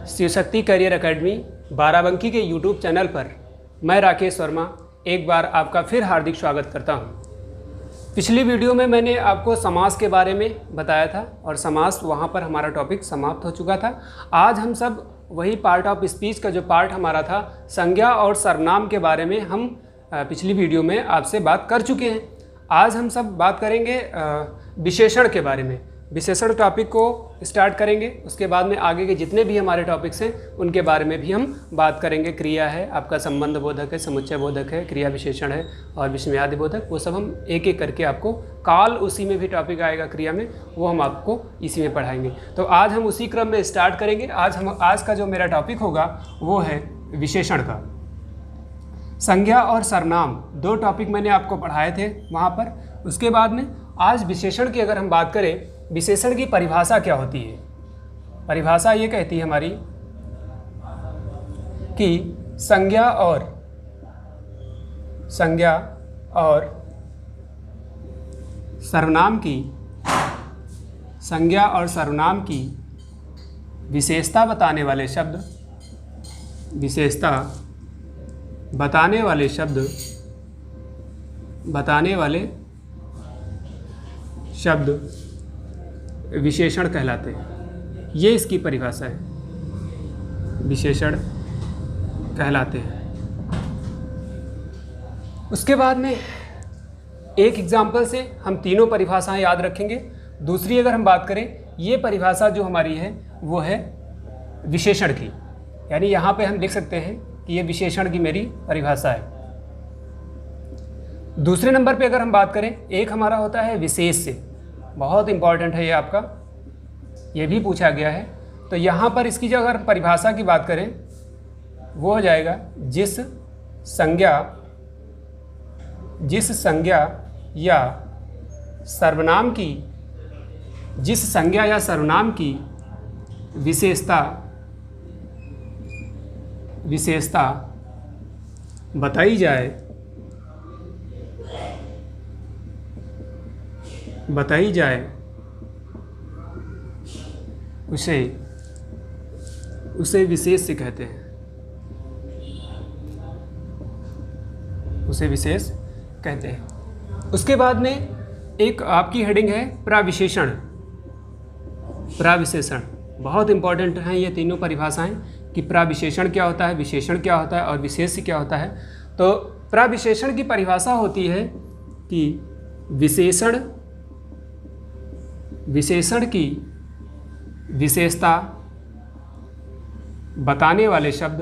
Shivshakti career academy Barabanki के YouTube channel पर मैं राकेश वर्मा एक बार आपका फिर हार्दिक स्वागत करता हूं। पिछली वीडियो में मैंने आपको समास के बारे में बताया था और समास वहां पर हमारा टॉपिक समाप्त हो चुका था। आज हम सब वही पार्ट ऑफ स्पीच का जो पार्ट हमारा था संज्ञा और सर्वनाम के बारे में हम पिछली वीडियो में आपसे बात कर चुके हैं। आज हम सब बात करेंगे विशेषण के बारे में। विशेषण टॉपिक को स्टार्ट करेंगे, उसके बाद में आगे के जितने भी हमारे टॉपिक्स हैं उनके बारे में भी हम बात करेंगे। क्रिया है, आपका संबंध बोधक है, समुच्चय बोधक है, क्रिया विशेषण है और विस्मयादि बोधक, वो सब हम एक एक करके आपको काल उसी में भी टॉपिक आएगा क्रिया में, वो हम आपको इसी में पढ़ाएंगे। तो आज हम उसी क्रम में स्टार्ट करेंगे। आज का जो मेरा टॉपिक होगा वो है विशेषण का। संज्ञा और सर्वनाम दो टॉपिक मैंने आपको पढ़ाए थे वहाँ पर। उसके बाद में आज विशेषण की अगर हम बात करें, विशेषण की परिभाषा क्या होती है। परिभाषा ये कहती है हमारी कि संज्ञा और सर्वनाम की विशेषता बताने वाले शब्द विशेषण कहलाते हैं। ये इसकी परिभाषा है, विशेषण कहलाते हैं। उसके बाद में एक एग्जाम्पल से हम तीनों परिभाषाएं याद रखेंगे। दूसरी अगर हम बात करें, ये परिभाषा जो हमारी है वो है विशेषण की, यानी यहाँ पे हम लिख सकते हैं कि ये विशेषण की मेरी परिभाषा है। दूसरे नंबर पे अगर हम बात करें, एक हमारा होता है विशेष से, बहुत इंपॉर्टेंट है ये आपका, ये भी पूछा गया है। तो यहाँ पर इसकी जो अगर परिभाषा की बात करें वो हो जाएगा जिस संज्ञा या सर्वनाम की विशेषता बताई जाए उसे विशेष से कहते हैं, उसे विशेष कहते हैं। उसके बाद में एक आपकी हेडिंग है प्रविशेषण। बहुत इंपॉर्टेंट हैं ये तीनों परिभाषाएं कि प्रविशेषण क्या होता है, विशेषण क्या होता है और विशेष क्या होता है। तो प्रविशेषण की परिभाषा होती है कि विशेषण की विशेषता बताने वाले शब्द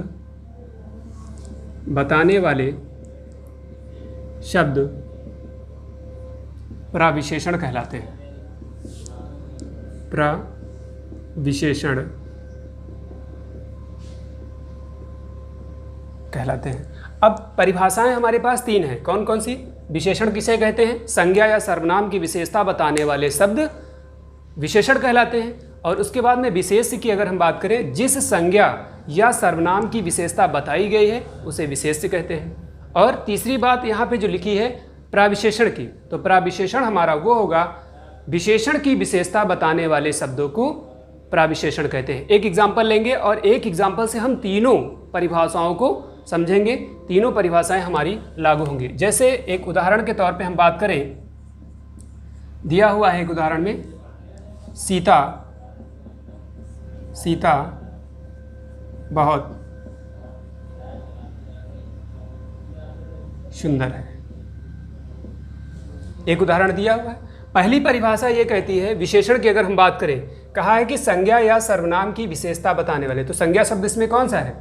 प्रविशेषण कहलाते हैं। प्रविशेषण कहलाते हैं। अब परिभाषाएं हमारे पास तीन हैं। कौन कौन सी? विशेषण किसे कहते हैं? संज्ञा या सर्वनाम की विशेषता बताने वाले शब्द विशेषण कहलाते हैं। और उसके बाद में विशेष की अगर हम बात करें, जिस संज्ञा या सर्वनाम की विशेषता बताई गई है उसे विशेष कहते हैं। और तीसरी बात यहाँ पे जो लिखी है प्रविशेषण की, तो प्रविशेषण हमारा वो होगा विशेषण की विशेषता बताने वाले शब्दों को प्रविशेषण कहते हैं। एक एग्जाम्पल लेंगे और एक एग्जाम्पल से हम तीनों परिभाषाओं को समझेंगे, तीनों परिभाषाएं हमारी लागू होंगी। जैसे एक उदाहरण के तौर पे हम बात करें, दिया हुआ है एक उदाहरण में, सीता बहुत सुंदर है। एक उदाहरण दिया हुआ है। पहली परिभाषा ये कहती है, विशेषण की अगर हम बात करें, कहा है कि संज्ञा या सर्वनाम की विशेषता बताने वाले, तो संज्ञा शब्द इसमें कौन सा है?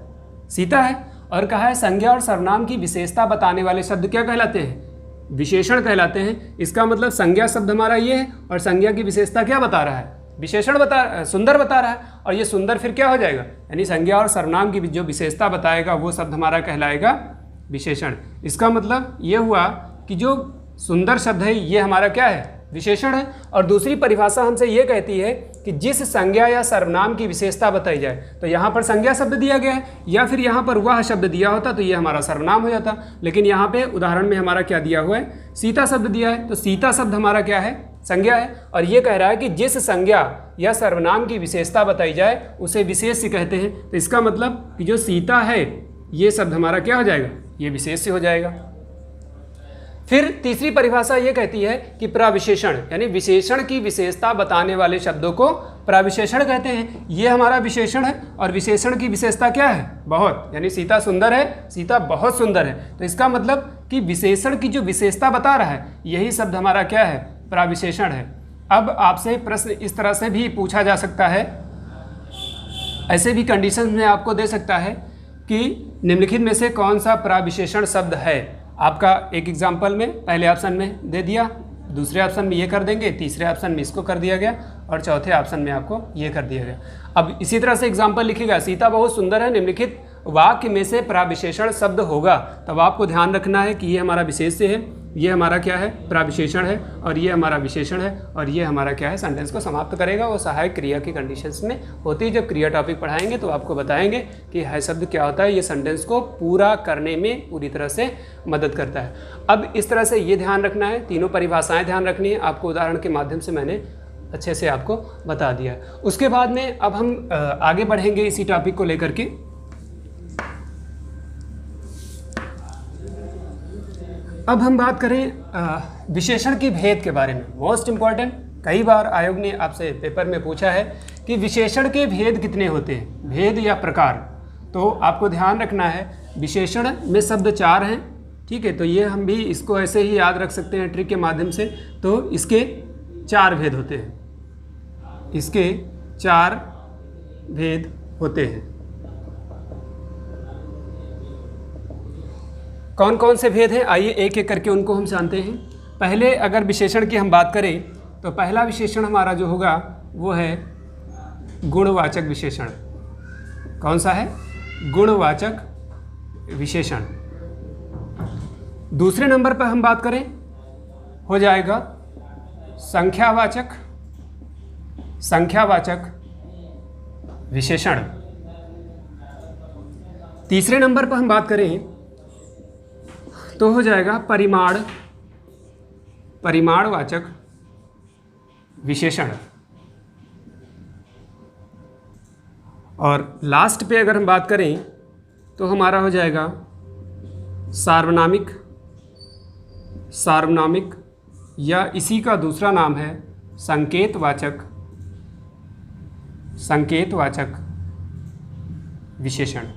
सीता है। और कहा है संज्ञा और सर्वनाम की विशेषता बताने वाले शब्द क्या कहलाते हैं? विशेषण कहलाते हैं। इसका मतलब संज्ञा शब्द हमारा ये है और संज्ञा की विशेषता क्या बता रहा है? विशेषण सुंदर बता रहा है। और ये सुंदर फिर क्या हो जाएगा? यानी संज्ञा और सर्वनाम की जो विशेषता बताएगा वो शब्द हमारा कहलाएगा विशेषण। इसका मतलब ये हुआ कि जो सुंदर शब्द है ये हमारा क्या है? विशेषण है। और दूसरी परिभाषा हमसे ये कहती है कि जिस संज्ञा या सर्वनाम की विशेषता बताई जाए, तो यहाँ पर संज्ञा शब्द दिया गया है या फिर यहाँ पर वह शब्द दिया होता तो ये हमारा सर्वनाम हो जाता। लेकिन यहाँ पे उदाहरण में हमारा क्या दिया हुआ है? सीता शब्द दिया है, तो सीता शब्द हमारा क्या है? संज्ञा है, और ये कह रहा है कि जिस संज्ञा या सर्वनाम की विशेषता बताई जाए उसे विशेष्य कहते हैं। तो इसका मतलब कि जो सीता है ये शब्द हमारा क्या हो जाएगा, ये विशेष्य हो जाएगा। फिर तीसरी परिभाषा ये कहती है कि प्रविशेषण, यानी विशेषण की विशेषता बताने वाले शब्दों को प्रविशेषण कहते हैं। ये हमारा विशेषण है और विशेषण की विशेषता क्या है, बहुत, यानी सीता सुंदर है, सीता बहुत सुंदर है। तो इसका मतलब कि विशेषण की जो विशेषता बता रहा है यही शब्द हमारा क्या है, प्रविशेषण है। अब आपसे प्रश्न इस तरह से भी पूछा जा सकता है, ऐसे भी कंडीशन में आपको दे सकता है कि निम्नलिखित में से कौन सा प्रविशेषण शब्द है। आपका एक एग्जाम्पल में पहले ऑप्शन में दे दिया, दूसरे ऑप्शन में ये कर देंगे, तीसरे ऑप्शन में इसको कर दिया गया और चौथे ऑप्शन में आपको ये कर दिया गया। अब इसी तरह से एग्जाम्पल लिखिएगा, सीता बहुत सुंदर है, निम्नलिखित वाक्य में से प्रविशेषण शब्द होगा। तब आपको ध्यान रखना है कि ये हमारा विशेष्य है, ये हमारा क्या है, प्रविशेषण है, और ये हमारा विशेषण है, और ये हमारा क्या है, सेंटेंस को समाप्त करेगा। वो सहायक क्रिया की कंडीशंस में होती है। जब क्रिया टॉपिक पढ़ाएंगे तो आपको बताएंगे कि है शब्द क्या होता है, ये सेंटेंस को पूरा करने में पूरी तरह से मदद करता है। अब इस तरह से ये ध्यान रखना है, तीनों परिभाषाएं ध्यान रखनी है। आपको उदाहरण के माध्यम से मैंने अच्छे से आपको बता दिया। उसके बाद में अब हम आगे बढ़ेंगे इसी टॉपिक को लेकर के। अब हम बात करें विशेषण की भेद के बारे में। मोस्ट इम्पॉर्टेंट, कई बार आयोग ने आपसे पेपर में पूछा है कि विशेषण के भेद कितने होते हैं, भेद या प्रकार। तो आपको ध्यान रखना है, विशेषण में शब्द 4 हैं, ठीक है। तो ये हम भी इसको ऐसे ही याद रख सकते हैं ट्रिक के माध्यम से। तो इसके 4 भेद होते हैं, इसके 4 भेद होते हैं। कौन कौन से भेद हैं, आइए एक एक करके उनको हम जानते हैं। पहले अगर विशेषण की हम बात करें तो पहला विशेषण हमारा जो होगा वो है गुणवाचक विशेषण। कौन सा है, गुणवाचक विशेषण। दूसरे नंबर पर हम बात करें हो जाएगा संख्यावाचक विशेषण। तीसरे नंबर पर हम बात करें तो हो जाएगा परिमाणवाचक विशेषण। और लास्ट पे अगर हम बात करें तो हमारा हो जाएगा सार्वनामिक या इसी का दूसरा नाम है संकेतवाचक विशेषण।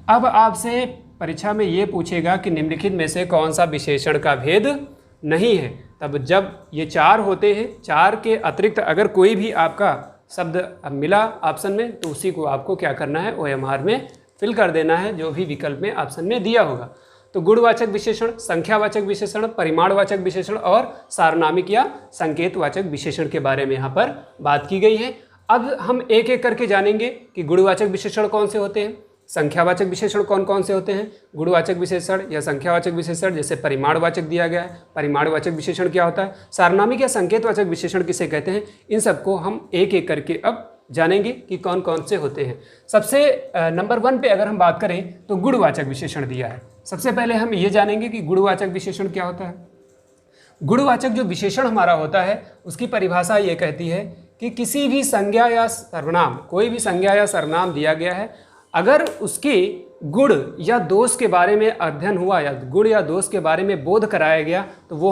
अब आपसे परीक्षा में ये पूछेगा कि निम्नलिखित में से कौन सा विशेषण का भेद नहीं है। तब जब ये 4 होते हैं, 4 के अतिरिक्त अगर कोई भी आपका शब्द मिला ऑप्शन में तो उसी को आपको क्या करना है, OMR में फिल कर देना है, जो भी विकल्प में ऑप्शन में दिया होगा। तो गुणवाचक विशेषण, संख्यावाचक विशेषण, परिमाणवाचक विशेषण और सार्वनामिक या संकेतवाचक विशेषण के बारे में यहाँ पर बात की गई है। अब हम एक एक करके जानेंगे कि गुणवाचक विशेषण कौन से होते हैं, संख्यावाचक विशेषण कौन कौन से होते हैं। गुणवाचक विशेषण या संख्यावाचक विशेषण, जैसे परिमाणवाचक दिया गया है, परिमाणवाचक विशेषण क्या होता है, सार्वनामिक या संकेतवाचक विशेषण किसे कहते हैं, इन सबको हम एक एक करके अब जानेंगे कि कौन कौन से होते हैं। सबसे नंबर 1 पे अगर हम बात करें तो गुणवाचक विशेषण दिया है। सबसे पहले हम ये जानेंगे कि गुणवाचक विशेषण क्या होता है। गुणवाचक जो विशेषण हमारा होता है उसकी परिभाषा ये कहती है कि किसी भी संज्ञा या सर्वनाम, कोई भी संज्ञा या सर्वनाम दिया गया है, अगर उसके गुण या दोष के बारे में अध्ययन हुआ या गुण या दोष के बारे में बोध कराया गया तो वो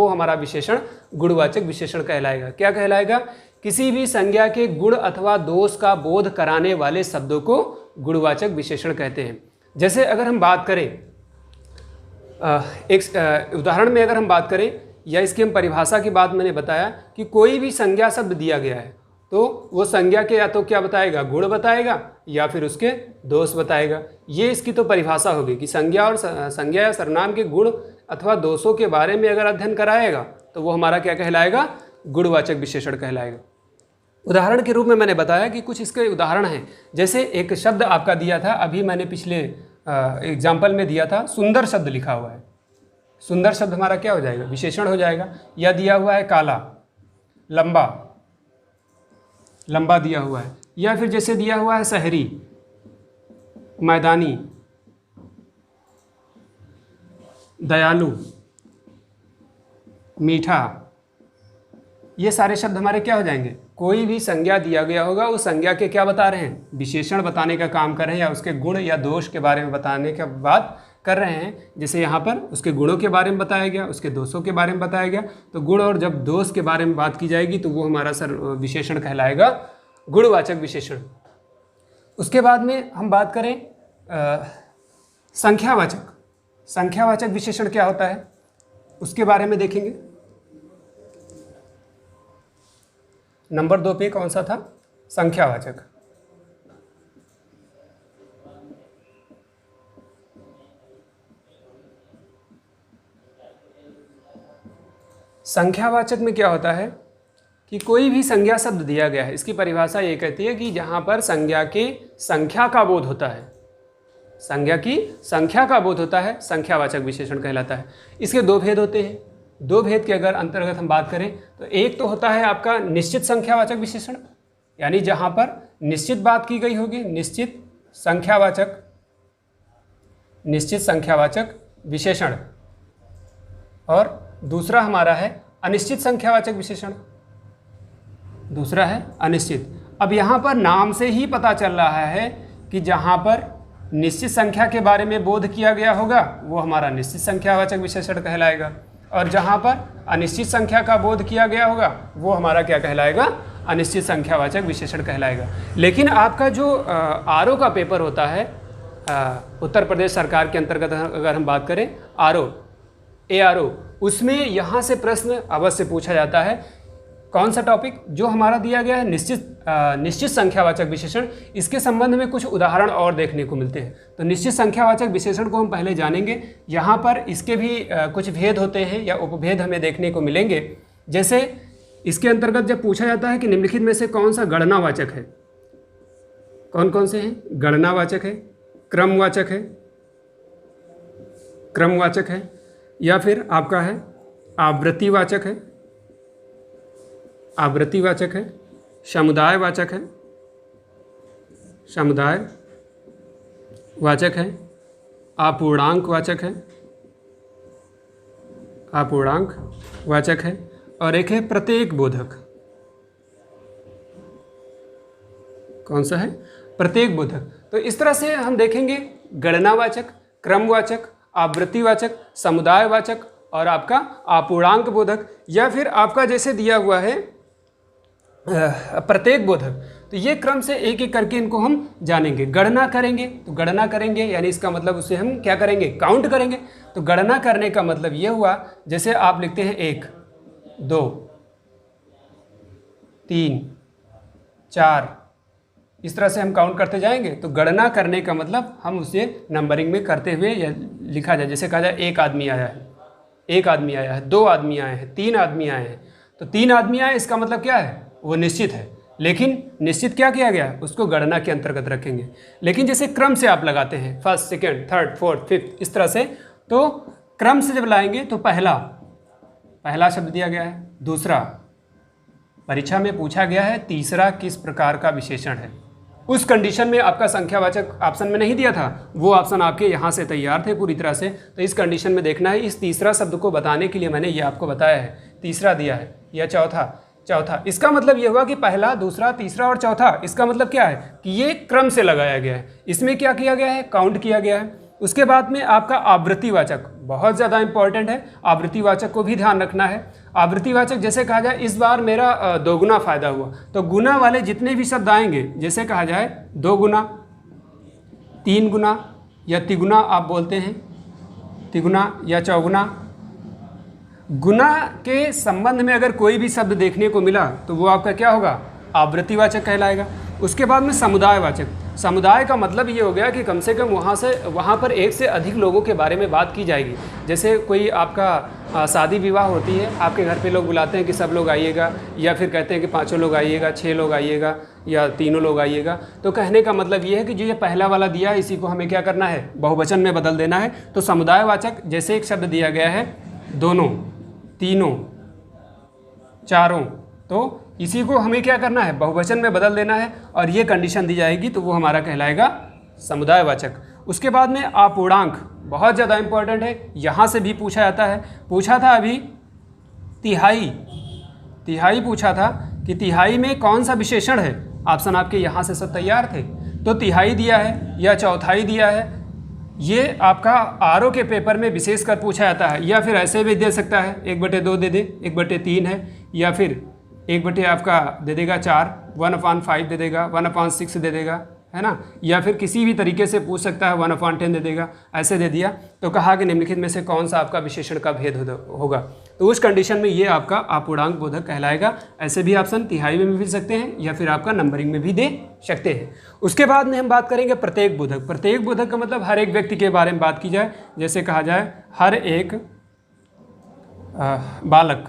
हमारा विशेषण गुणवाचक विशेषण कहलाएगा। क्या कहलाएगा, किसी भी संज्ञा के गुण अथवा दोष का बोध कराने वाले शब्दों को गुणवाचक विशेषण कहते हैं। जैसे अगर हम बात करें एक उदाहरण में अगर हम बात करें या इसकी हम परिभाषा की बात मैंने बताया कि कोई भी संज्ञा शब्द दिया गया है तो वो संज्ञा के या तो क्या बताएगा, गुण बताएगा या फिर उसके दोष बताएगा। ये इसकी तो परिभाषा होगी कि संज्ञा या सर्वनाम के गुण अथवा दोषों के बारे में अगर अध्ययन कराएगा तो वो हमारा क्या कहलाएगा, गुणवाचक विशेषण कहलाएगा। उदाहरण के रूप में मैंने बताया कि कुछ इसके उदाहरण हैं। जैसे एक शब्द आपका दिया था, अभी मैंने पिछले एग्जाम्पल में दिया था, सुंदर शब्द लिखा हुआ है। सुंदर शब्द हमारा क्या हो जाएगा, विशेषण हो जाएगा। या दिया हुआ है काला, लंबा दिया हुआ है। या फिर जैसे दिया हुआ है शहरी, मैदानी, दयालु, मीठा, ये सारे शब्द हमारे क्या हो जाएंगे, कोई भी संज्ञा दिया गया होगा उस संज्ञा के क्या बता रहे हैं, विशेषण बताने का काम कर रहे हैं या उसके गुण या दोष के बारे में बताने की बात कर रहे हैं। जैसे यहाँ पर उसके गुणों के बारे में बताया गया, उसके दोषों के बारे में बताया गया, तो गुण और जब दोष के बारे में बात की जाएगी तो वो हमारा विशेषण कहलाएगा गुणवाचक विशेषण। उसके बाद में हम बात करें संख्यावाचक। संख्यावाचक विशेषण क्या होता है उसके बारे में देखेंगे। नंबर 2 पे कौन सा था, संख्यावाचक। संख्यावाचक में क्या होता है कि कोई भी संज्ञा शब्द दिया गया है, इसकी परिभाषा ये कहती है कि जहाँ पर संज्ञा के संख्या का बोध होता है, संज्ञा की संख्या का बोध होता है, संख्यावाचक विशेषण कहलाता है। इसके 2 भेद होते हैं। 2 भेद के अगर अंतर्गत हम बात करें तो एक तो होता है आपका निश्चित संख्यावाचक विशेषण, यानी जहाँ पर निश्चित बात की गई होगी, निश्चित संख्यावाचक विशेषण। और दूसरा हमारा है अनिश्चित संख्यावाचक विशेषण, दूसरा है अनिश्चित। अब यहाँ पर नाम से ही पता चल रहा है कि जहाँ पर निश्चित संख्या के बारे में बोध किया गया होगा वो हमारा निश्चित संख्यावाचक विशेषण कहलाएगा, और जहाँ पर अनिश्चित संख्या का बोध किया गया होगा वो हमारा क्या कहलाएगा, अनिश्चित संख्यावाचक विशेषण कहलाएगा। लेकिन आपका जो आरओ का पेपर होता है, उत्तर प्रदेश सरकार के अंतर्गत अगर हम बात करें ARO, उसमें यहाँ से प्रश्न अवश्य पूछा जाता है। कौन सा टॉपिक जो हमारा दिया गया है, निश्चित संख्यावाचक विशेषण। इसके संबंध में कुछ उदाहरण और देखने को मिलते हैं। तो निश्चित संख्यावाचक विशेषण को हम पहले जानेंगे। यहाँ पर इसके भी कुछ भेद होते हैं या उपभेद हमें देखने को मिलेंगे। जैसे इसके अंतर्गत जब पूछा जाता है कि निम्नलिखित में से कौन सा गणनावाचक है, कौन कौन से हैं, गणनावाचक है, क्रमवाचक है, या फिर आपका है आवृत्तिवाचक है, समुदायवाचक है, अपूर्णांकवाचक है, और एक है प्रत्येक बोधक। कौन सा है, प्रत्येक बोधक। तो इस तरह से हम देखेंगे गणनावाचक, क्रमवाचक, आवृत्तिवाचक, समुदायवाचक और आपका अपूर्णांक बोधक, या फिर आपका जैसे दिया हुआ है प्रत्येक बोधक। तो ये क्रम से एक एक करके इनको हम जानेंगे। गणना करेंगे यानी इसका मतलब उसे हम क्या करेंगे, काउंट करेंगे। तो गणना करने का मतलब ये हुआ, जैसे आप लिखते हैं 1 2 3 4, इस तरह से हम काउंट करते जाएंगे। तो गणना करने का मतलब हम उसे नंबरिंग में करते हुए या लिखा जाए। जैसे कहा जाए 1 आदमी आया है, 2 आदमी आए हैं, 3 आदमी आए हैं। तो 3 आदमी आए, इसका मतलब क्या है, वो निश्चित है। लेकिन निश्चित क्या किया गया, उसको गणना के अंतर्गत रखेंगे। लेकिन जैसे क्रम से आप लगाते हैं, 1st, 2nd, 3rd, 4th, 5th, इस तरह से, तो क्रम से जब लाएंगे तो पहला शब्द दिया गया है, दूसरा परीक्षा में पूछा गया है, तीसरा किस प्रकार का विशेषण है। उस कंडीशन में आपका संख्यावाचक ऑप्शन में नहीं दिया था, वो ऑप्शन आपके यहाँ से तैयार थे पूरी तरह से। तो इस कंडीशन में देखना है। इस तीसरा शब्द को बताने के लिए मैंने ये आपको बताया है, तीसरा दिया है या चौथा। इसका मतलब ये हुआ कि पहला, दूसरा, तीसरा और चौथा। इसका मतलब क्या है कि ये क्रम से लगाया गया है। इसमें क्या किया गया है, काउंट किया गया है। उसके बाद में आपका आवृत्तिवाचक बहुत ज़्यादा इंपॉर्टेंट है, आवृत्तिवाचक को भी ध्यान रखना है। आवृत्तिवाचक जैसे कहा जाए इस बार मेरा 2 गुना फ़ायदा हुआ, तो गुना वाले जितने भी शब्द आएंगे, जैसे कहा जाए 2 गुना, 3 गुना या तिगुना, आप बोलते हैं तिगुना या चौगुना। गुना के संबंध में अगर कोई भी शब्द देखने को मिला तो वो आपका क्या होगा, आवृत्तिवाचक कहलाएगा। उसके बाद में समुदायवाचक। समुदाय का मतलब ये हो गया कि कम से कम वहाँ पर एक से अधिक लोगों के बारे में बात की जाएगी। जैसे कोई आपका शादी विवाह होती है, आपके घर पे लोग बुलाते हैं कि सब लोग आइएगा, या फिर कहते हैं कि 5 लोग आइएगा, 6 लोग आइएगा, या 3 लोग आइएगा। तो कहने का मतलब ये है कि जो ये पहला वाला दिया है, इसी को हमें क्या करना है, बहुवचन में बदल देना है। तो समुदायवाचक जैसे एक शब्द दिया गया है, दोनों, तीनों, चारों, तो इसी को हमें क्या करना है, बहुवचन में बदल देना है, और ये कंडीशन दी जाएगी तो वो हमारा कहलाएगा समुदायवाचक। उसके बाद में अपूर्णांक बहुत ज़्यादा इंपॉर्टेंट है, यहाँ से भी पूछा जाता है। पूछा था अभी तिहाई पूछा था कि तिहाई में कौन सा विशेषण है। ऑप्शन आपके यहाँ से सब तैयार थे। तो तिहाई दिया है या चौथाई दिया है, ये आपका आरओ के पेपर में विशेषकर पूछा जाता है। या फिर ऐसे भी दे सकता है 1/2 दे दे, 1/3 है, या फिर 1 आपका दे देगा 4, 1/5 दे देगा, 1/6 दे देगा, है ना। या फिर किसी भी तरीके से पूछ सकता है 1/10 दे देगा, ऐसे दे दिया। तो कहा कि निम्नलिखित में से कौन सा आपका विशेषण का भेद होगा। तो उस कंडीशन में ये आपका अपूर्णांक बोधक कहलाएगा। ऐसे भी ऑप्शन तिहाई में भी सकते हैं या फिर आपका नंबरिंग में भी दे सकते हैं। उसके बाद में हम बात करेंगे प्रत्येक बोधक। प्रत्येक बोधक का मतलब हर एक व्यक्ति के बारे में बात की जाए। जैसे कहा जाए हर एक बालक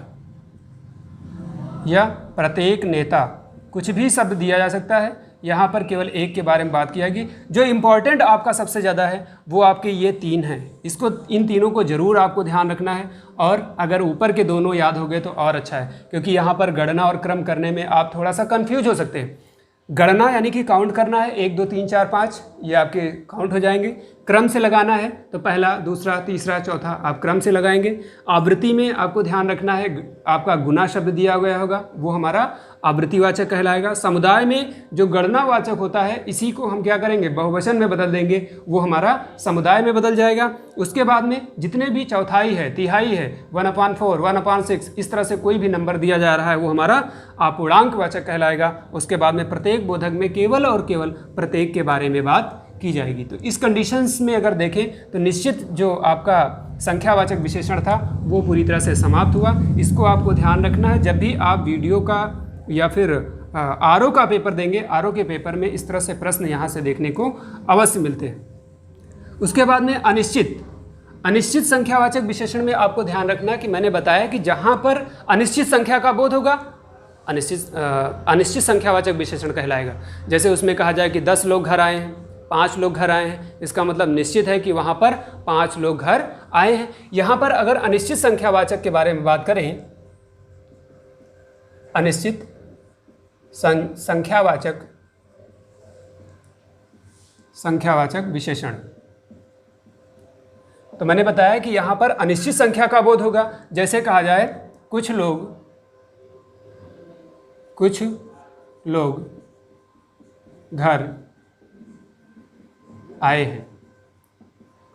या प्रत्येक नेता, कुछ भी शब्द दिया जा सकता है। यहाँ पर केवल एक के बारे में बात की जाएगी। जो इम्पोर्टेंट आपका सबसे ज़्यादा है वो आपके ये 3 हैं। इसको, इन तीनों को ज़रूर आपको ध्यान रखना है। और अगर ऊपर के दोनों याद हो गए तो और अच्छा है, क्योंकि यहाँ पर गणना और क्रम करने में आप थोड़ा सा कंफ्यूज हो सकते हैं। गणना यानी कि काउंट करना है, 1 2 3 4 5, ये आपके काउंट हो जाएंगे। क्रम से लगाना है तो पहला, दूसरा, तीसरा, चौथा आप क्रम से लगाएंगे। आवृत्ति में आपको ध्यान रखना है, आपका गुना शब्द दिया गया होगा वो हमारा आवृत्तिवाचक कहलाएगा। समुदाय में जो गणनावाचक होता है इसी को हम क्या करेंगे, बहुवचन में बदल देंगे, वो हमारा समुदाय में बदल जाएगा। उसके बाद में जितने भी चौथाई है, तिहाई है, 1/4, 1/6, इस तरह से कोई भी नंबर दिया जा रहा है वो हमारा अपूर्णांकवाचक कहलाएगा। उसके बाद में प्रत्येक बोधक में केवल और केवल प्रत्येक के बारे में बात की जाएगी। तो इस कंडीशंस में अगर देखें तो निश्चित जो आपका संख्यावाचक विशेषण था वो पूरी तरह से समाप्त हुआ। इसको आपको ध्यान रखना है जब भी आप वीडियो का या फिर आरओ का पेपर देंगे। आरओ के पेपर में इस तरह से प्रश्न यहाँ से देखने को अवश्य मिलते हैं। उसके बाद में अनिश्चित संख्यावाचक विशेषण में आपको ध्यान रखना कि मैंने बताया कि जहाँ पर अनिश्चित संख्या का बोध होगा अनिश्चित संख्यावाचक विशेषण कहलाएगा। जैसे उसमें कहा जाए कि 10 लोग घर आए हैं, 5 लोग घर आए हैं, इसका मतलब निश्चित है कि वहाँ पर 5 लोग घर आए हैं। यहाँ पर अगर अनिश्चित संख्यावाचक के बारे में बात करें, अनिश्चित संख्यावाचक विशेषण, तो मैंने बताया कि यहाँ पर अनिश्चित संख्या का बोध होगा। जैसे कहा जाए कुछ लोग घर आए हैं।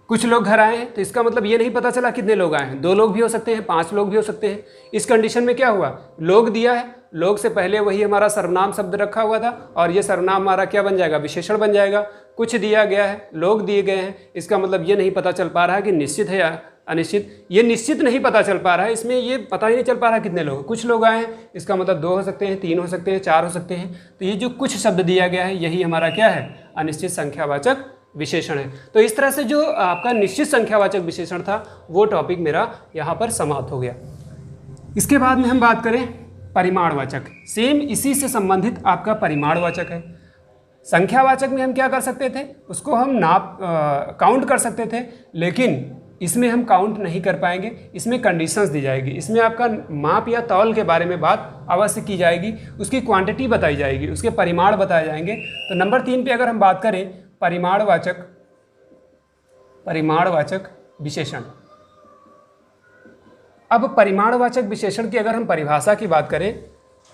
कुछ लोग घर आए हैं तो इसका मतलब ये नहीं पता चला कितने लोग आए हैं। 2 लोग भी हो सकते हैं, 5 लोग भी हो सकते हैं। इस कंडीशन में क्या हुआ, लोग दिया है, लोग से पहले वही हमारा सर्वनाम शब्द रखा हुआ था और ये सर्वनाम हमारा क्या बन जाएगा, विशेषण बन जाएगा। कुछ दिया गया है, लोग दिए गए हैं, इसका मतलब ये नहीं पता चल पा रहा है कि निश्चित है या अनिश्चित। ये निश्चित नहीं पता चल पा रहा है, इसमें ये पता ही नहीं चल पा रहा कितने लोग। कुछ लोग आए हैं, इसका मतलब 2 हो सकते हैं, 3 हो सकते हैं, 4 हो सकते हैं। तो ये जो कुछ शब्द दिया गया है यही हमारा क्या है, अनिश्चित संख्यावाचक विशेषण है। तो इस तरह से जो आपका निश्चित संख्यावाचक विशेषण था वो टॉपिक मेरा यहाँ पर समाप्त हो गया। इसके बाद में हम बात करें परिमाणवाचक। सेम इसी से संबंधित आपका परिमाणवाचक है। संख्यावाचक में हम क्या कर सकते थे, उसको हम काउंट कर सकते थे, लेकिन इसमें हम काउंट नहीं कर पाएंगे। इसमें कंडीशंस दी जाएगी, इसमें आपका माप या तौल के बारे में बात अवश्य की जाएगी, उसकी क्वांटिटी बताई जाएगी, उसके परिमाण बताए जाएंगे। तो नंबर 3 पे अगर हम बात करें परिमाणवाचक विशेषण। अब परिमाणवाचक विशेषण की अगर हम परिभाषा की बात करें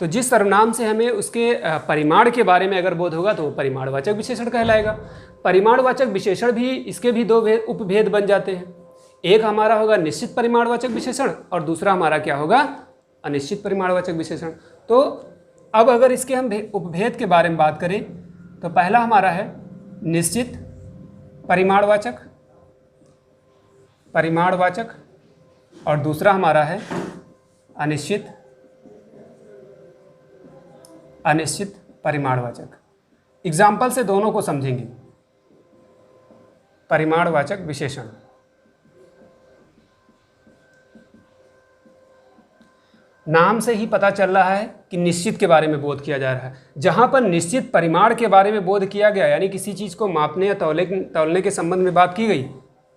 तो जिस सर्वनाम से हमें उसके परिमाण के बारे में अगर बोध होगा तो वो परिमाणवाचक विशेषण कहलाएगा। परिमाणवाचक विशेषण भी, इसके भी 2 उपभेद बन जाते हैं। एक हमारा होगा निश्चित परिमाणवाचक विशेषण और दूसरा हमारा क्या होगा, अनिश्चित परिमाणवाचक विशेषण। तो अब अगर इसके हम उपभेद के बारे में बात करें तो पहला हमारा है निश्चित परिमाणवाचक और दूसरा हमारा है अनिश्चित परिमाणवाचक। एग्जाम्पल से दोनों को समझेंगे। परिमाणवाचक विशेषण, नाम से ही पता चल रहा है कि निश्चित के बारे में बोध किया जा रहा है। जहाँ पर निश्चित परिमाण के बारे में बोध किया गया, यानी किसी चीज़ को मापने या तौलने के संबंध में बात की गई,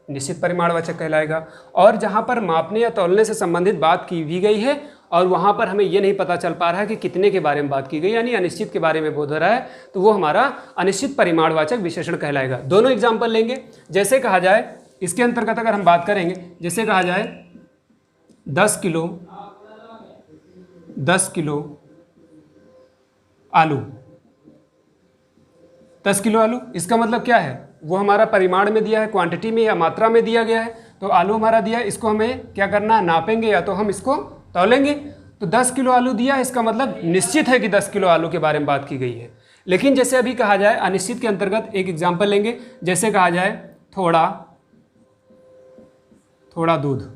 निश्चित परिमाणवाचक कहलाएगा। और जहाँ पर मापने या तौलने से संबंधित बात की भी गई है और वहाँ पर हमें ये नहीं पता चल पा रहा है कि कितने के बारे में बात की गई, यानी अनिश्चित के बारे में बोध हो रहा है, तो वो हमारा अनिश्चित परिमाणवाचक विशेषण कहलाएगा। दोनों एग्जाम्पल लेंगे। जैसे कहा जाए, इसके अंतर्गत अगर हम बात करेंगे, जैसे कहा जाए 10 किलो 10 किलो आलू। 10 किलो आलू, इसका मतलब क्या है, वो हमारा परिमाण में दिया है, क्वांटिटी में या मात्रा में दिया गया है। तो आलू हमारा दिया है, इसको हमें क्या करना है, नापेंगे या तो हम इसको तौलेंगे। तो 10 किलो आलू दिया है, इसका मतलब निश्चित है कि 10 किलो आलू के बारे में बात की गई है। लेकिन जैसे अभी कहा जाए अनिश्चित के अंतर्गत एक एग्जाम्पल लेंगे, जैसे कहा जाए थोड़ा दूध।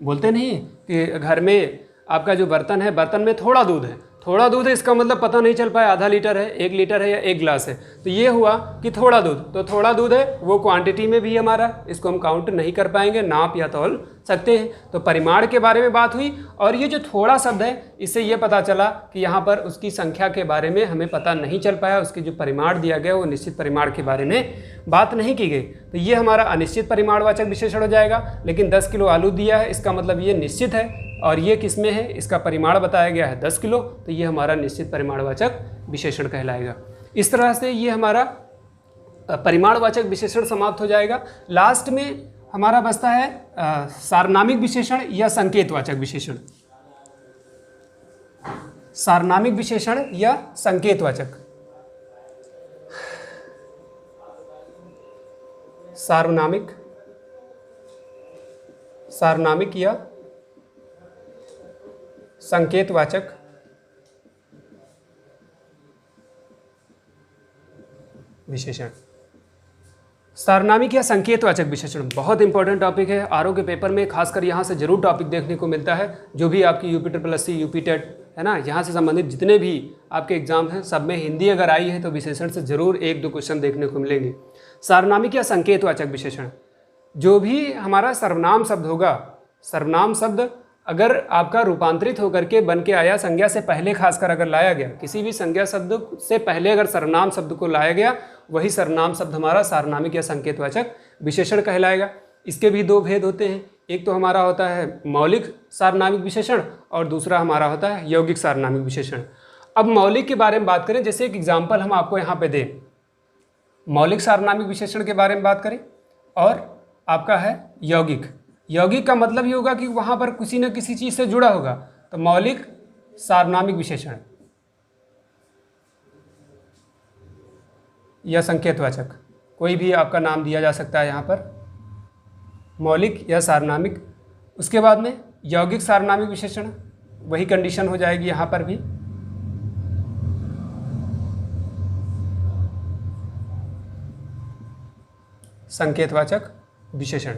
बोलते नहीं कि घर में आपका जो बर्तन है, बर्तन में थोड़ा दूध है, थोड़ा दूध है, इसका मतलब पता नहीं चल पाया आधा लीटर है, 1 लीटर है या 1 गिलास है। तो ये हुआ कि थोड़ा दूध, तो थोड़ा दूध है, वो क्वांटिटी में भी हमारा, इसको हम काउंट नहीं कर पाएंगे, नाप या तौल सकते हैं। तो परिमाण के बारे में बात हुई। और ये जो थोड़ा शब्द है, इससे ये पता चला कि यहाँ पर उसकी संख्या के बारे में हमें पता नहीं चल पाया, उसकी जो परिमाण दिया गया वो निश्चित परिमाण के बारे में बात नहीं की गई। तो ये हमारा अनिश्चित परिमाणवाचक विशेषण हो जाएगा। लेकिन 10 किलो आलू दिया है, इसका मतलब ये निश्चित है, और ये किस में है, इसका परिमाण बताया गया है 10 किलो, तो ये हमारा निश्चित परिमाणवाचक विशेषण कहलाएगा। इस तरह से ये हमारा परिमाणवाचक विशेषण समाप्त हो जाएगा। लास्ट में हमारा बचता है सार्वनामिक विशेषण या संकेतवाचक विशेषण। सार्वनामिक विशेषण या संकेतवाचक। सार्वनामिक या संकेतवाचक विशेषण। सार्वनामिक या संकेतवाचक विशेषण बहुत इंपॉर्टेंट टॉपिक है। आरओ के पेपर में खासकर यहाँ से जरूर टॉपिक देखने को मिलता है। जो भी आपकी यूपी यूपी टेट है ना, यहाँ से संबंधित जितने भी आपके एग्जाम हैं, सब में हिंदी अगर आई है तो विशेषण से जरूर 1-2 क्वेश्चन देखने को मिलेंगे। सार्वनामिक या संकेतवाचक विशेषण, जो भी हमारा सर्वनाम शब्द होगा, सर्वनाम शब्द अगर आपका रूपांतरित होकर के बन के आया, संज्ञा से पहले खासकर अगर लाया गया, किसी भी संज्ञा शब्द से पहले अगर सर्वनाम शब्द को लाया गया, वही सर्वनाम शब्द हमारा सार्वनामिक या संकेतवाचक विशेषण कहलाएगा। इसके भी 2 भेद होते हैं, एक तो हमारा होता है मौलिक सार्वनामिक विशेषण और दूसरा हमारा होता है यौगिक सार्वनामिक विशेषण। अब मौलिक के बारे में बात करें, जैसे एक एग्जाम्पल हम आपको यहाँ पे दें, मौलिक सार्वनामिक विशेषण के बारे में बात करें, और आपका है यौगिक। यौगिक का मतलब ये होगा कि वहाँ पर किसी न किसी चीज़ से जुड़ा होगा, तो मौलिक सार्वनामिक विशेषण या संकेतवाचक, कोई भी आपका नाम दिया जा सकता है यहाँ पर, मौलिक या सार्वनामिक। उसके बाद में यौगिक सार्वनामिक विशेषण, वही कंडीशन हो जाएगी यहाँ पर भी। संकेतवाचक विशेषण,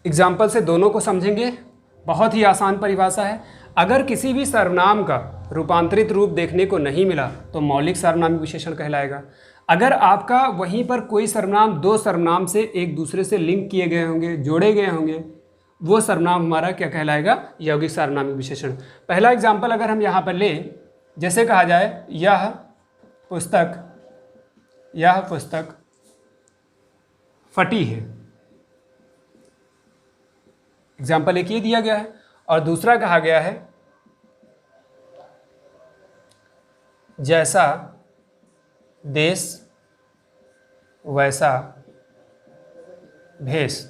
एग्जाम्पल से दोनों को समझेंगे। बहुत ही आसान परिभाषा है। अगर किसी भी सर्वनाम का रूपांतरित रूप देखने को नहीं मिला तो मौलिक सार्वनामिक विशेषण कहलाएगा। अगर आपका वहीं पर कोई सर्वनाम 2 सर्वनाम से एक दूसरे से लिंक किए गए होंगे, जोड़े गए होंगे, वो सर्वनाम हमारा क्या कहलाएगा, यौगिक सार्वनामिक विशेषण। पहला एग्जाम्पल अगर हम यहाँ पर लें, जैसे कहा जाए यह पुस्तक फटी है। एग्जाम्पल एक ये दिया गया है, और दूसरा कहा गया है जैसा देश वैसा भेष।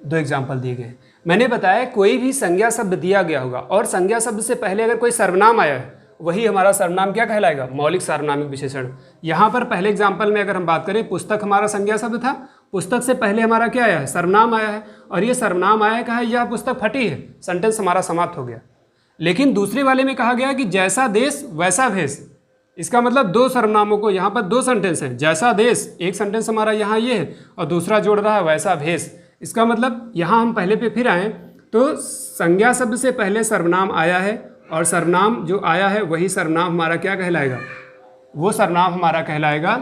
2 एग्जाम्पल दिए गए। मैंने बताया कोई भी संज्ञा शब्द दिया गया होगा और संज्ञा शब्द से पहले अगर कोई सर्वनाम आया है, वही हमारा सर्वनाम क्या कहलाएगा, मौलिक सार्वनामिक विशेषण। यहाँ पर पहले एग्जाम्पल में अगर हम बात करें, पुस्तक हमारा संज्ञा शब्द था, पुस्तक से पहले हमारा क्या आया है, सर्वनाम आया है, और ये सर्वनाम आया है, कहा यह पुस्तक फटी है, सेंटेंस हमारा समाप्त हो गया। लेकिन दूसरे वाले में कहा गया कि जैसा देश वैसा भेष। इसका मतलब 2 सर्वनामों को, यहाँ पर 2 सेंटेंस हैं, जैसा देश एक सेंटेंस हमारा यहाँ ये है, और दूसरा जोड़ रहा है वैसा भेष। इसका मतलब यहाँ हम पहले पे फिर आए तो संज्ञा शब्द से पहले सर्वनाम आया है, और सर्वनाम जो आया है वही सर्वनाम हमारा क्या कहलाएगा, वो सर्वनाम हमारा कहलाएगा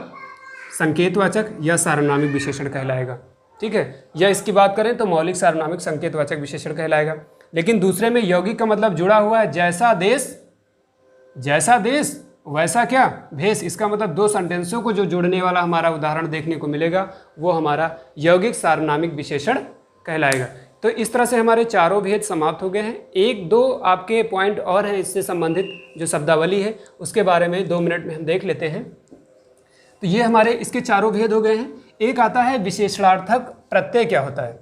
संकेतवाचक या सार्वनामिक विशेषण कहलाएगा। ठीक है, या इसकी बात करें तो मौलिक सार्वनामिक संकेतवाचक विशेषण कहलाएगा। लेकिन दूसरे में यौगिक का मतलब जुड़ा हुआ है, जैसा देश वैसा क्या भेष। इसका मतलब 2 सेंटेंसों को जो जोड़ने वाला हमारा उदाहरण देखने को मिलेगा, वो हमारा यौगिक सार्वनामिक विशेषण कहलाएगा। तो इस तरह से हमारे चारों भेद समाप्त हो गए हैं। 1-2 आपके पॉइंट और हैं इससे संबंधित, जो शब्दावली है उसके बारे में 2 मिनट में हम देख लेते हैं। तो ये हमारे इसके चारों भेद हो गए हैं। एक आता है विशेषणार्थक प्रत्यय क्या होता है।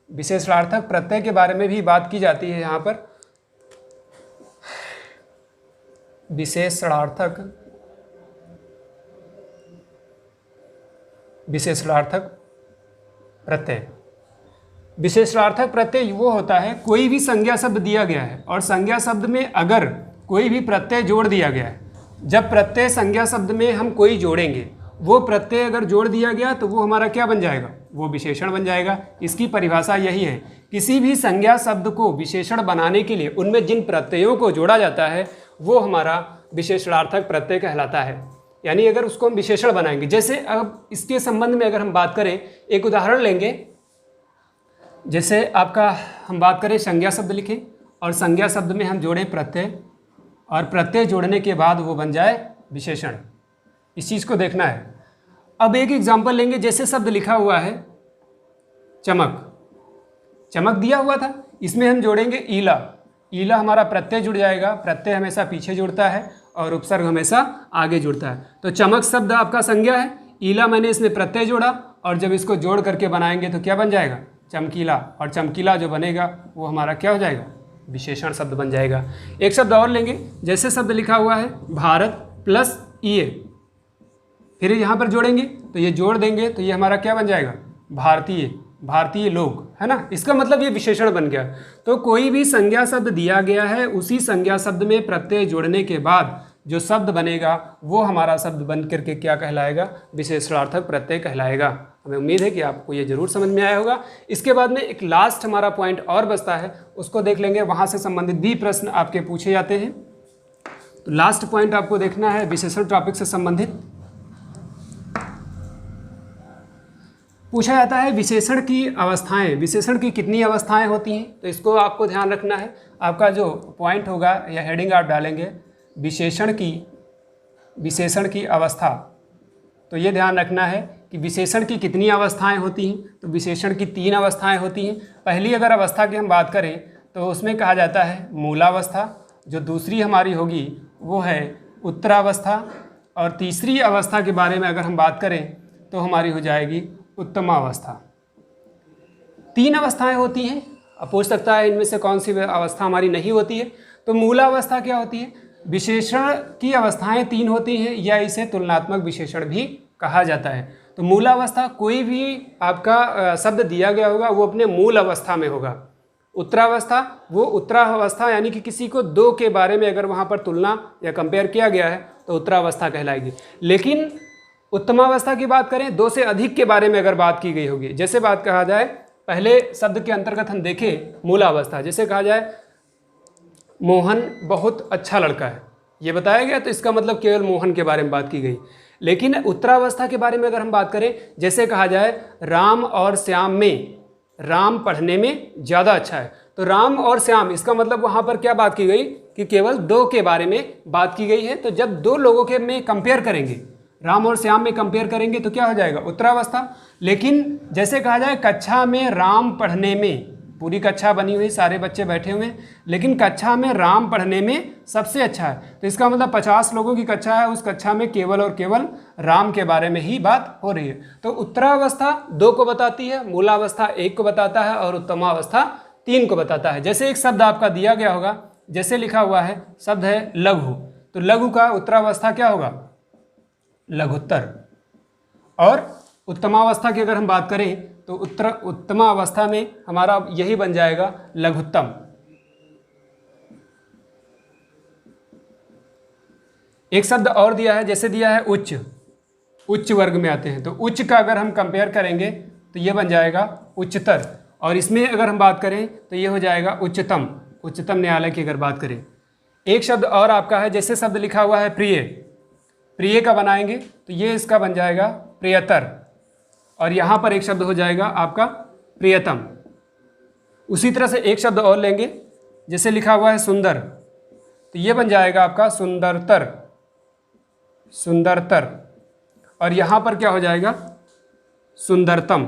विशेषणार्थक प्रत्यय के बारे में भी बात की जाती है यहाँ पर। विशेषणार्थक प्रत्यय। विशेषणार्थक प्रत्यय वो होता है, कोई भी संज्ञा शब्द दिया गया है और संज्ञा शब्द में अगर कोई भी प्रत्यय जोड़ दिया गया है, जब प्रत्यय संज्ञा शब्द में हम कोई जोड़ेंगे, वो प्रत्यय अगर जोड़ दिया गया तो वो हमारा क्या बन जाएगा, वो विशेषण बन जाएगा। इसकी परिभाषा यही है, किसी भी संज्ञा शब्द को विशेषण बनाने के लिए उनमें जिन प्रत्ययों को जोड़ा जाता है वो हमारा विशेषणार्थक प्रत्यय कहलाता है। यानी अगर उसको हम विशेषण बनाएंगे, जैसे अब इसके संबंध में अगर हम बात करें, एक उदाहरण लेंगे। जैसे आपका हम बात करें, संज्ञा शब्द लिखें और संज्ञा शब्द में हम जोड़ें प्रत्यय, और प्रत्यय जोड़ने के बाद वो बन जाए विशेषण। इस चीज़ को देखना है। अब एक एग्जाम्पल लेंगे, जैसे शब्द लिखा हुआ है चमक, चमक दिया हुआ था, इसमें हम जोड़ेंगे ईला। ईला हमारा प्रत्यय जुड़ जाएगा, प्रत्यय हमेशा पीछे जुड़ता है और उपसर्ग हमेशा आगे जुड़ता है। तो चमक शब्द आपका संज्ञा है, ईला मैंने इसमें प्रत्यय जोड़ा, और जब इसको जोड़ करके बनाएंगे तो क्या बन जाएगा, चमकीला। और चमकीला जो बनेगा वो हमारा क्या हो जाएगा, विशेषण शब्द बन जाएगा। एक शब्द और लेंगे, जैसे शब्द लिखा हुआ है भारत प्लस ईए, फिर यहाँ पर जोड़ेंगे तो ये जोड़ देंगे तो ये हमारा क्या बन जाएगा, भारतीय, भारतीय लोग, है ना। इसका मतलब ये विशेषण बन गया। तो कोई भी संज्ञा शब्द दिया गया है, उसी संज्ञा शब्द में प्रत्यय जोड़ने के बाद जो शब्द बनेगा वो हमारा शब्द बन करके क्या कहलाएगा, विशेषणार्थक प्रत्यय कहलाएगा। हमें उम्मीद है कि आपको ये जरूर समझ में आया होगा। इसके बाद में एक लास्ट हमारा पॉइंट और बचता है, उसको देख लेंगे, वहाँ से संबंधित भी प्रश्न आपके पूछे जाते हैं। तो लास्ट पॉइंट आपको देखना है विशेषण टॉपिक से संबंधित। पूछा जाता है विशेषण की अवस्थाएं, विशेषण की कितनी अवस्थाएं होती हैं, तो इसको आपको ध्यान रखना है। आपका जो पॉइंट होगा या हेडिंग आप डालेंगे विशेषण की अवस्था, तो ये ध्यान रखना है कि विशेषण की कितनी अवस्थाएं होती हैं। तो विशेषण की 3 अवस्थाएं होती हैं। पहली अगर अवस्था की हम बात करें तो उसमें कहा जाता है मूलावस्था, जो दूसरी हमारी होगी वो है उत्तरावस्था, और तीसरी अवस्था के बारे में अगर हम बात करें तो हमारी हो जाएगी उत्तमावस्था। 3 अवस्थाएं होती हैं। अब पूछ सकता है इनमें से कौन सी अवस्था हमारी नहीं होती है। तो मूलावस्था क्या होती है, विशेषण की अवस्थाएं 3 होती हैं, या इसे तुलनात्मक विशेषण भी कहा जाता है। तो मूलावस्था, कोई भी आपका शब्द दिया गया होगा वो अपने मूल अवस्था में होगा। उत्तरावस्था, वो उत्तरावस्था यानी कि किसी को 2 के बारे में अगर वहाँ पर तुलना या कंपेयर किया गया है तो उत्तरावस्था कहलाएगी। लेकिन उत्तमावस्था की बात करें, 2 से अधिक के बारे में अगर बात की गई होगी, जैसे बात कहा जाए, पहले शब्द के अंतर्गत हम देखें मूलावस्था, जैसे कहा जाए मोहन बहुत अच्छा लड़का है, ये बताया गया, तो इसका मतलब केवल मोहन के बारे में बात की गई। लेकिन उत्तरावस्था के बारे में अगर हम बात करें, जैसे कहा जाए राम और श्याम में, राम पढ़ने में ज़्यादा अच्छा है, तो राम और श्याम, इसका मतलब वहाँ पर क्या बात की गई कि केवल 2 के बारे में बात की गई है। तो जब 2 लोगों के में कंपेयर करेंगे, राम और श्याम में कंपेयर करेंगे तो क्या हो जाएगा, उत्तरावस्था। लेकिन जैसे कहा जाए कक्षा में राम पढ़ने में, पूरी कक्षा बनी हुई, सारे बच्चे बैठे हुए हैं, लेकिन कक्षा में राम पढ़ने में सबसे अच्छा है, तो इसका मतलब 50 लोगों की कक्षा है, उस कक्षा में केवल और केवल राम के बारे में ही बात हो रही है। तो उत्तरावस्था 2 को बताती है, मूलावस्था 1 को बताता है, और उत्तमावस्था 3 को बताता है। जैसे एक शब्द आपका दिया गया होगा, जैसे लिखा हुआ है शब्द है लघु, तो लघु का उत्तरावस्था क्या होगा, लघुत्तर। और उत्तमावस्था की अगर हम बात करें तो उत्तमावस्था में हमारा यही बन जाएगा लघुत्तम। एक शब्द और दिया है, जैसे दिया है उच्च, उच्च वर्ग में आते हैं, तो उच्च का अगर हम कंपेयर करेंगे तो ये बन जाएगा उच्चतर, और इसमें अगर हम बात करें तो ये हो जाएगा उच्चतम, उच्चतम न्यायालय की अगर बात करें। एक शब्द और आपका है, जैसे शब्द लिखा हुआ है प्रिय, प्रिय का बनाएंगे तो ये इसका बन जाएगा प्रियतर, और यहाँ पर एक शब्द हो जाएगा आपका प्रियतम। उसी तरह से एक शब्द और लेंगे, जैसे लिखा हुआ है सुंदर, तो ये बन जाएगा आपका सुंदरतर, सुंदरतर, और यहाँ पर क्या हो जाएगा सुंदरतम।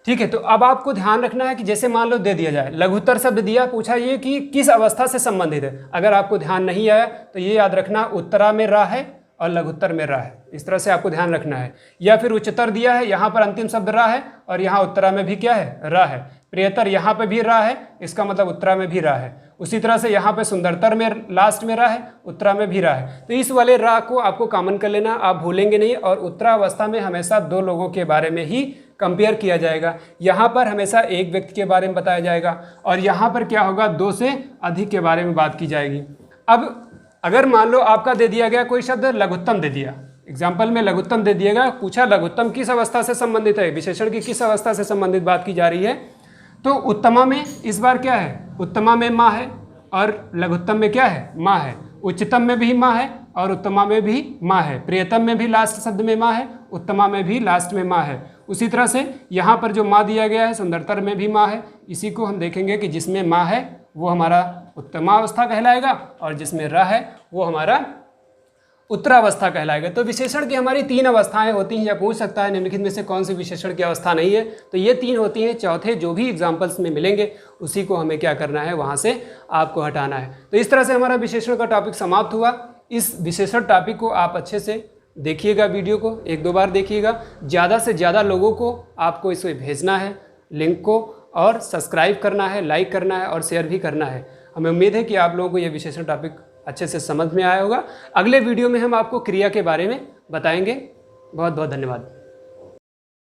ठीक है, तो अब आपको ध्यान रखना है कि जैसे मान लो दे दिया जाए लघुत्तर शब्द दिया, पूछा ये कि किस अवस्था से संबंधित है। अगर आपको ध्यान नहीं आया तो ये याद रखना उत्तरा में रा है और लघुत्तर में रा है। इस तरह से आपको ध्यान रखना है। या फिर उच्चतर दिया है, यहाँ पर अंतिम शब्द रा है और यहाँ उत्तरा में भी क्या है, रा है। प्रियतर यहाँ पे भी रा है, इसका मतलब उत्तरा में भी रा है। उसी तरह से यहाँ पे सुंदरतर में लास्ट में रा है, उत्तरा में भी रा है। तो इस वाले रा को आपको कॉमन कर लेना, आप भूलेंगे नहीं। और उत्तरावस्था में हमेशा दो लोगों के बारे में ही कंपेयर किया जाएगा। यहाँ पर हमेशा एक व्यक्ति के बारे में बताया जाएगा और यहाँ पर क्या होगा, दो से अधिक के बारे में बात की जाएगी। अब अगर मान लो आपका दे दिया गया कोई शब्द लघुत्तम दे दिया, एग्जाम्पल में लघुत्तम दे दिएगा, पूछा लघुत्तम किस अवस्था से संबंधित है, विशेषण की किस अवस्था से संबंधित बात की जा रही है, तो उत्तमा में इस बार क्या है, उत्तमा में माँ है और लघुत्तम में क्या है, माँ है। उच्चतम में भी माँ है और उत्तमा में भी माँ है। प्रियतम में भी लास्ट शब्द में माँ है, उत्तमा में भी लास्ट में माँ है। उसी तरह से यहाँ पर जो माँ दिया गया है सुंदरतर में भी माँ है। इसी को हम देखेंगे कि जिसमें माँ है वो हमारा उत्तमावस्था कहलाएगा और जिसमें र है वो हमारा उत्तरावस्था कहलाएगा। तो विशेषण की हमारी तीन अवस्थाएं होती हैं, या पूछ सकता है निम्नलिखित में से कौन सी विशेषण की अवस्था नहीं है, तो ये तीन होती हैं। चौथे जो भी एग्जाम्पल्स में मिलेंगे उसी को हमें क्या करना है, वहाँ से आपको हटाना है। तो इस तरह से हमारा विशेषण का टॉपिक समाप्त हुआ। इस विशेषण टॉपिक को आप अच्छे से देखिएगा, वीडियो को एक दो बार देखिएगा, ज़्यादा से ज़्यादा लोगों को आपको इसे भेजना है लिंक को, और सब्सक्राइब करना है, लाइक करना है और शेयर भी करना है। हमें उम्मीद है कि आप लोगों को यह विशेषण टॉपिक अच्छे से समझ में आया होगा। अगले वीडियो में हम आपको क्रिया के बारे में बताएंगे। बहुत बहुत धन्यवाद।